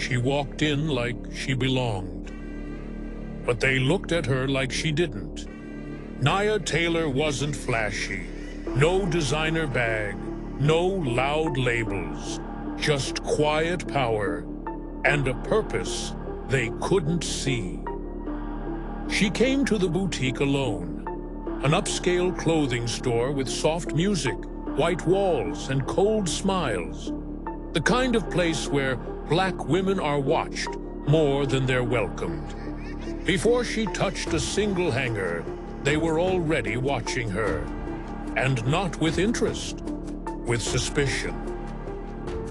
She walked in like she belonged. But they looked at her like she didn't. Nia Taylor wasn't flashy. No designer bag, no loud labels, just quiet power and a purpose they couldn't see. She came to the boutique alone, an upscale clothing store with soft music, white walls, and cold smiles. The kind of place where black women are watched more than they're welcomed. Before she touched a single hanger, they were already watching her. And not with interest, with suspicion.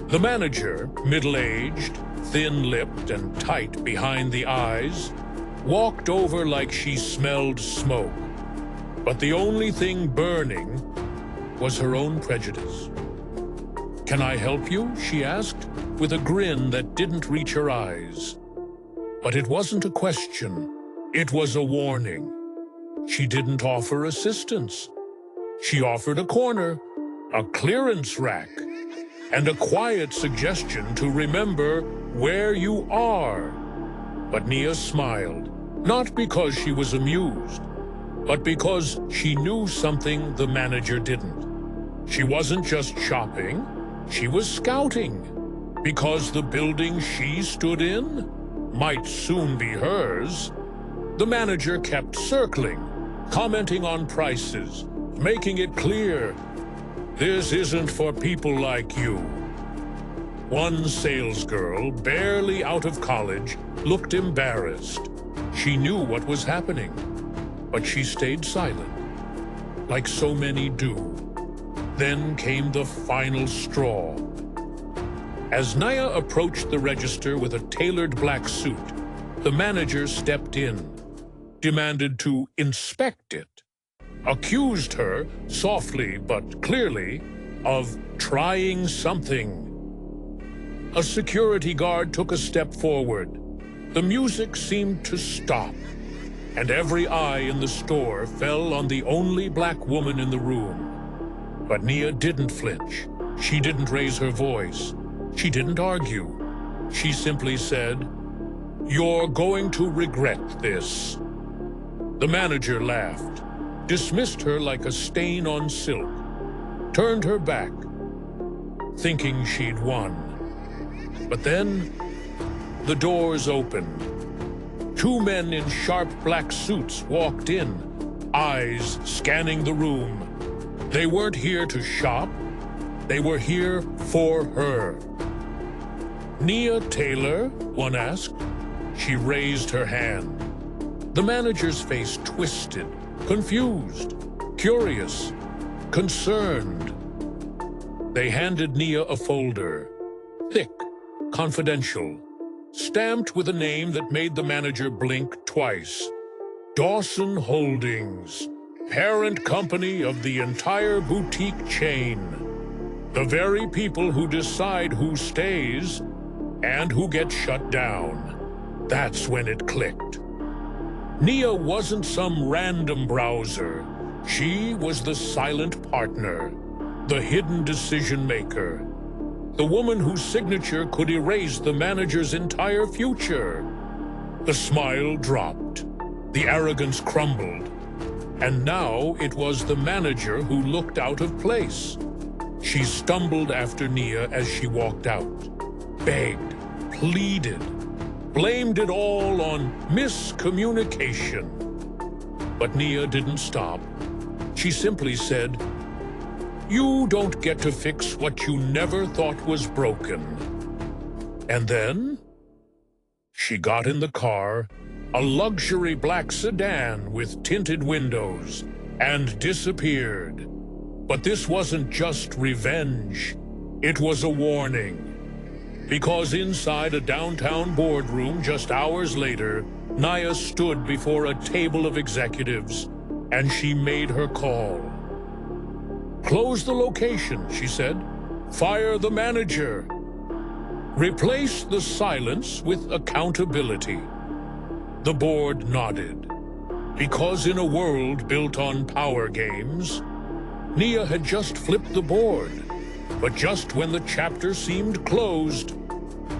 The manager, middle-aged, thin-lipped, and tight behind the eyes, walked over like she smelled smoke. But the only thing burning was her own prejudice. "Can I help you?" she asked, with a grin that didn't reach her eyes. But it wasn't a question, it was a warning. She didn't offer assistance. She offered a corner, a clearance rack, and a quiet suggestion to remember where you are. But Nia smiled, not because she was amused, but because she knew something the manager didn't. She wasn't just shopping, she was scouting, because the building she stood in might soon be hers. The manager kept circling, commenting on prices, making it clear, this isn't for people like you. One salesgirl, barely out of college, looked embarrassed. She knew what was happening, but she stayed silent, like so many do. Then came the final straw. As Nia approached the register with a tailored black suit, the manager stepped in, demanded to inspect it, accused her, softly but clearly, of trying something. A security guard took a step forward. The music seemed to stop, and every eye in the store fell on the only black woman in the room. But Nia didn't flinch. She didn't raise her voice. She didn't argue. She simply said, "You're going to regret this." The manager laughed, dismissed her like a stain on silk, turned her back, thinking she'd won. But then, the doors opened. Two men in sharp black suits walked in, eyes scanning the room. They weren't here to shop, they were here for her. "Nia Taylor?" one asked. She raised her hand. The manager's face twisted, confused, curious, concerned. They handed Nia a folder, thick, confidential, stamped with a name that made the manager blink twice. Dawson Holdings, parent company of the entire boutique chain. The very people who decide who stays and who gets shut down. That's when it clicked. Nia wasn't some random browser. She was the silent partner, the hidden decision maker, the woman whose signature could erase the manager's entire future. The smile dropped, the arrogance crumbled, and now it was the manager who looked out of place. She stumbled after Nia as she walked out, begged, pleaded, blamed it all on miscommunication. But Nia didn't stop. She simply said, "You don't get to fix what you never thought was broken." And then she got in the car, a luxury black sedan with tinted windows, and disappeared. But this wasn't just revenge. It was a warning. Because inside a downtown boardroom just hours later, Nia stood before a table of executives, and she made her call. "Close the location," she said. "Fire the manager. Replace the silence with accountability." The board nodded. Because in a world built on power games, Nia had just flipped the board. But just when the chapter seemed closed,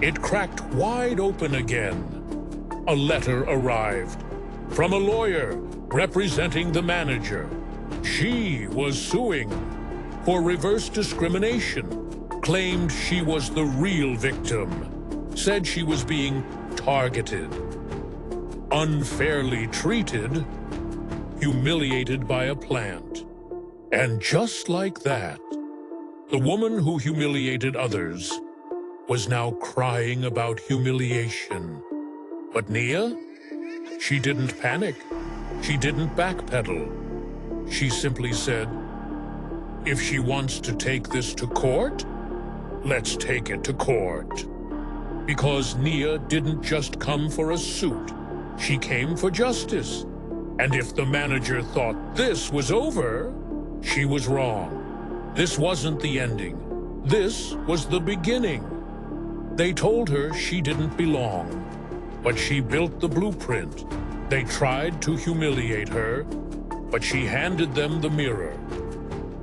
It cracked wide open again. A letter arrived from a lawyer representing the manager. She was suing for reverse discrimination, claimed she was the real victim, said she was being targeted, unfairly treated, humiliated by a plant. And just like that, the woman who humiliated others was now crying about humiliation. But Nia, she didn't panic. She didn't backpedal. She simply said, if she wants to take this to court, let's take it to court. Because Nia didn't just come for a suit. She came for justice. And if the manager thought this was over, she was wrong. This wasn't the ending. This was the beginning. They told her she didn't belong, but she built the blueprint. They tried to humiliate her, but she handed them the mirror.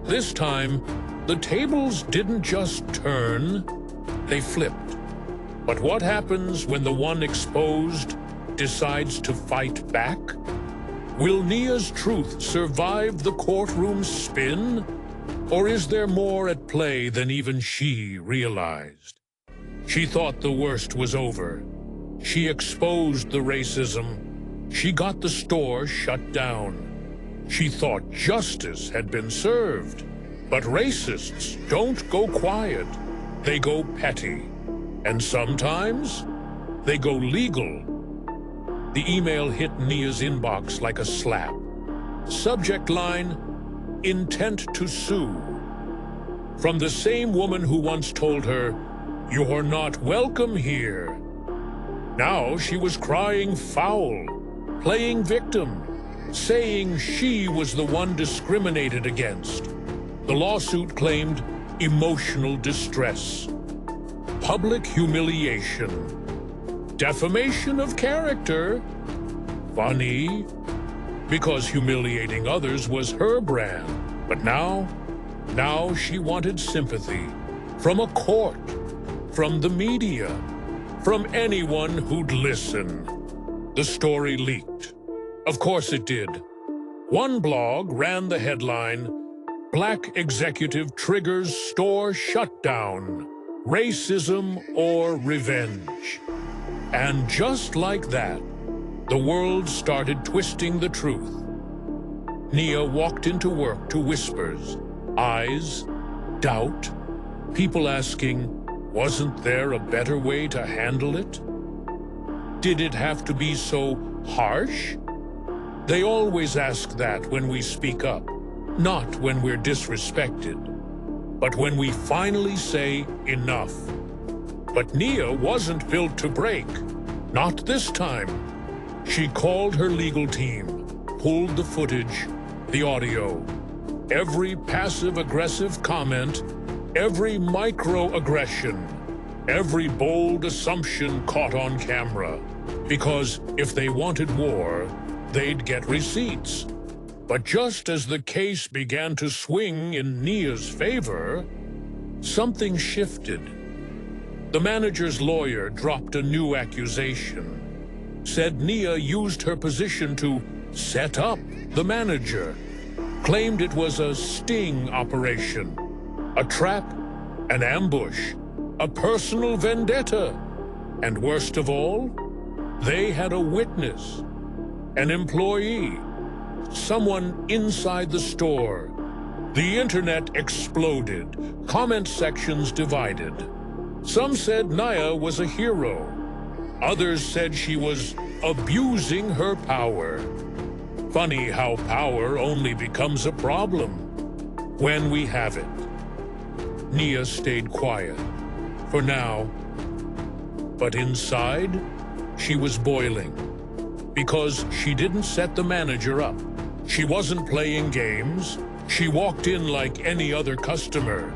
This time, the tables didn't just turn, they flipped. But what happens when the one exposed decides to fight back? Will Nia's truth survive the courtroom spin? Or is there more at play than even she realized? She thought the worst was over. She exposed the racism. She got the store shut down. She thought justice had been served. But racists don't go quiet. They go petty. And sometimes they go legal. The email hit Nia's inbox like a slap. Subject line, intent to sue. From the same woman who once told her, "You're not welcome here." Now she was crying foul, playing victim, saying she was the one discriminated against. The lawsuit claimed emotional distress, public humiliation, defamation of character. Funny, because humiliating others was her brand. But now she wanted sympathy from a court, from the media, from anyone who'd listen. The story leaked. Of course it did. One blog ran the headline, "Black Executive Triggers Store Shutdown, Racism or Revenge." And just like that, the world started twisting the truth. Nia walked into work to whispers, eyes, doubt, people asking, wasn't there a better way to handle it? Did it have to be so harsh? They always ask that when we speak up, not when we're disrespected, but when we finally say enough. But Nia wasn't built to break. Not this time. She called her legal team, pulled the footage, the audio, every passive-aggressive comment, every microaggression, every bold assumption caught on camera. Because if they wanted war, they'd get receipts. But just as the case began to swing in Nia's favor, something shifted. The manager's lawyer dropped a new accusation, said Nia used her position to set up the manager, claimed it was a sting operation, a trap, an ambush, a personal vendetta. And worst of all, they had a witness, an employee, someone inside the store. The internet exploded, comment sections divided. Some said Nia was a hero. Others said she was abusing her power. Funny how power only becomes a problem when we have it. Nia stayed quiet, for now. But inside, she was boiling. Because she didn't set the manager up. She wasn't playing games. She walked in like any other customer.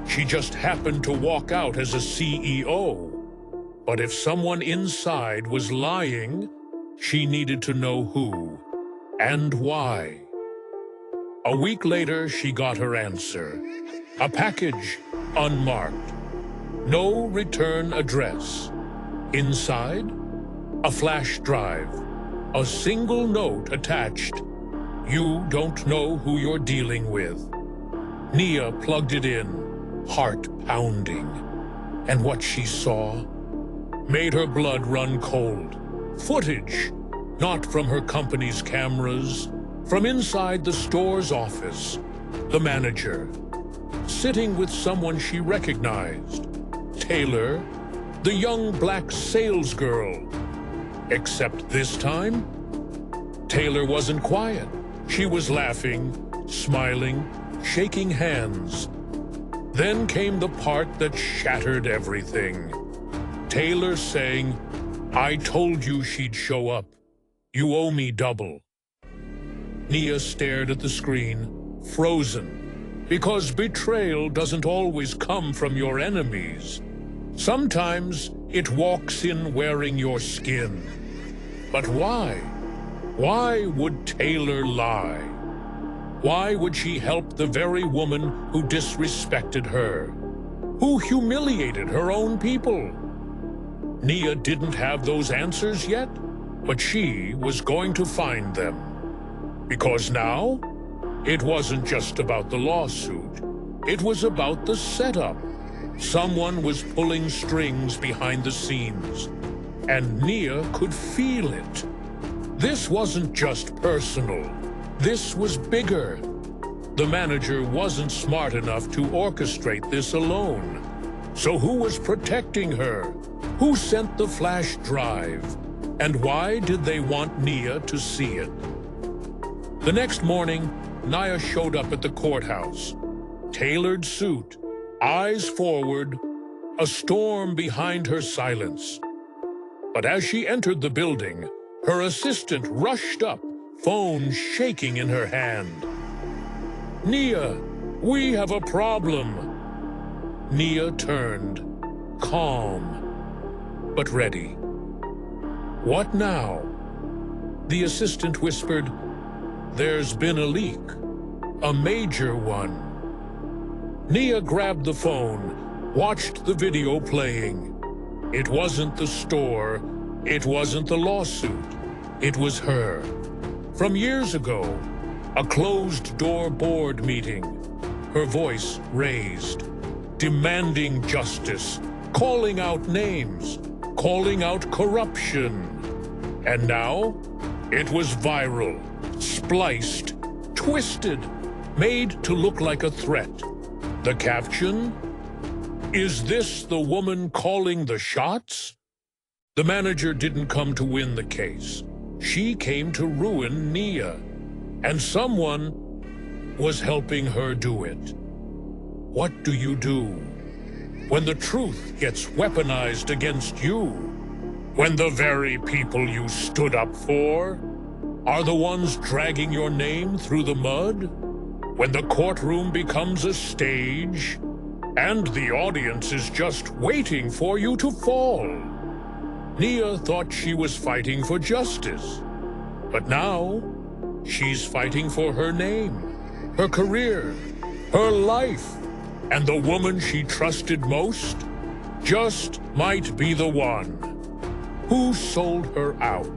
She just happened to walk out as a CEO. But if someone inside was lying, she needed to know who and why. A week later, she got her answer. A package, unmarked. no return address. Inside, a flash drive, a single note attached. You don't know who you're dealing with. Nia plugged it in, heart pounding. And what she saw made her blood run cold. Footage, not from her company's cameras, from inside the store's office. The manager, sitting with someone she recognized. Taylor, the young black salesgirl. Except this time, Taylor wasn't quiet. She was laughing, smiling, shaking hands. Then came the part that shattered everything. Taylor saying, "I told you she'd show up. You owe me double." Nia stared at the screen, frozen, because betrayal doesn't always come from your enemies. Sometimes it walks in wearing your skin. But why? Why would Taylor lie? Why would she help the very woman who disrespected her, who humiliated her own people? Nia didn't have those answers yet, but she was going to find them. Because now, it wasn't just about the lawsuit. It was about the setup. Someone was pulling strings behind the scenes, and Nia could feel it. This wasn't just personal. This was bigger. The manager wasn't smart enough to orchestrate this alone. So who was protecting her? Who sent the flash drive? And why did they want Nia to see it? The next morning, Nia showed up at the courthouse. Tailored suit, eyes forward, a storm behind her silence. But as she entered the building, her assistant rushed up, phone shaking in her hand. "Nia, we have a problem." Nia turned, calm, but ready. "What now?" The assistant whispered, "There's been a leak, a major one." Nia grabbed the phone, watched the video playing. It wasn't the store, it wasn't the lawsuit, it was her. From years ago, a closed-door board meeting, her voice raised, demanding justice, calling out names, calling out corruption. And now, it was viral, spliced, twisted, made to look like a threat. The caption? "Is this the woman calling the shots?" The manager didn't come to win the case. She came to ruin Nia, and someone was helping her do it. What do you do when the truth gets weaponized against you? When the very people you stood up for are the ones dragging your name through the mud? When the courtroom becomes a stage and the audience is just waiting for you to fall? Nia thought she was fighting for justice, but now she's fighting for her name, her career, her life, and the woman she trusted most just might be the one who sold her out.